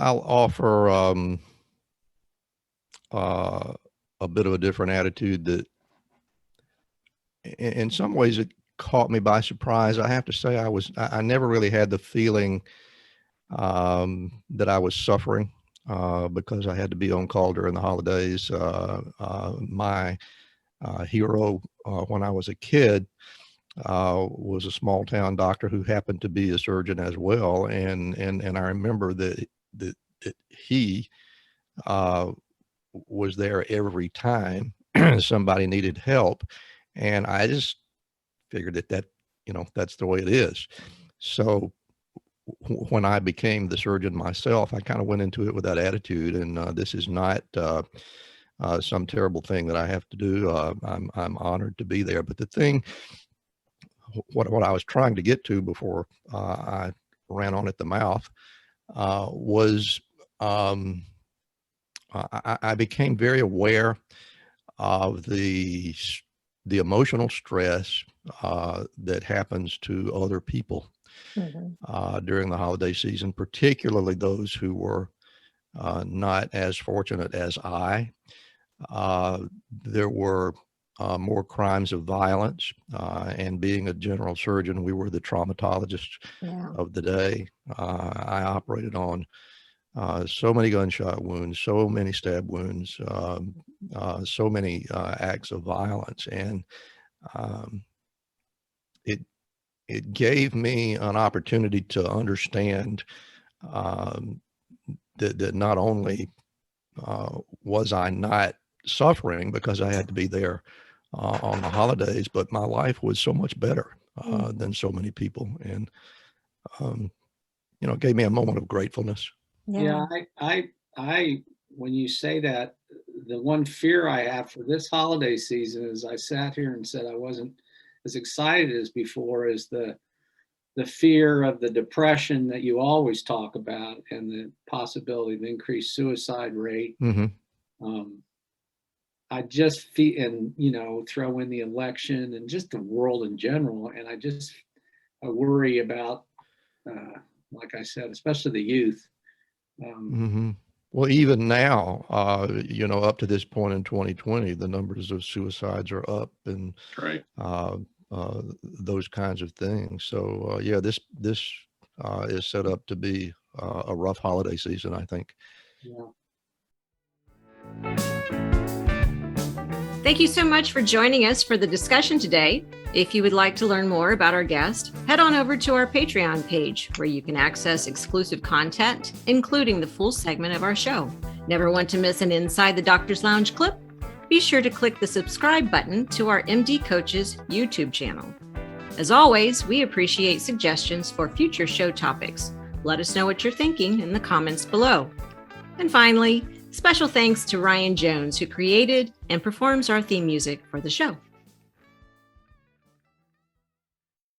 I'll offer a bit of a different attitude that in some ways it caught me by surprise. I have to say I never really had the feeling that I was suffering because I had to be on call during the holidays. My hero when I was a kid was a small town doctor who happened to be a surgeon as well, and I remember that he was there every time somebody needed help, and I just figured that's the way it is. So when I became the surgeon myself, I kind of went into it with that attitude, and this is not some terrible thing that I have to do. I'm honored to be there. But the thing, what I was trying to get to before I ran on at the mouth was I became very aware of the emotional stress that happens to other people during the holiday season, particularly those who were not as fortunate as I. There were more crimes of violence, and being a general surgeon, we were the traumatologists of the day. I operated on so many gunshot wounds, so many stab wounds, so many acts of violence, and it gave me an opportunity to understand that not only was I not suffering because I had to be there on the holidays, but my life was so much better than so many people, and it gave me a moment of gratefulness. Yeah, I when you say that, the one fear I have for this holiday season is I sat here and said I wasn't as excited as before, is the fear of the depression that you always talk about and the possibility of increased suicide rate. I just feel, and throw in the election and just the world in general, and I worry about, like I said, especially the youth. Well, even now, up to this point in 2020, the numbers of suicides are up, and Right. Those kinds of things. So, yeah, this is set up to be a rough holiday season, I think. Yeah. Thank you so much for joining us for the discussion today. If you would like to learn more about our guest, head on over to our Patreon page where you can access exclusive content, including the full segment of our show. Never want to miss an Inside the Doctor's Lounge clip? Be sure to click the subscribe button to our MD Coaches YouTube channel. As always, we appreciate suggestions for future show topics. Let us know what you're thinking in the comments below. And finally, special thanks to Ryan Jones, who created and performs our theme music for the show.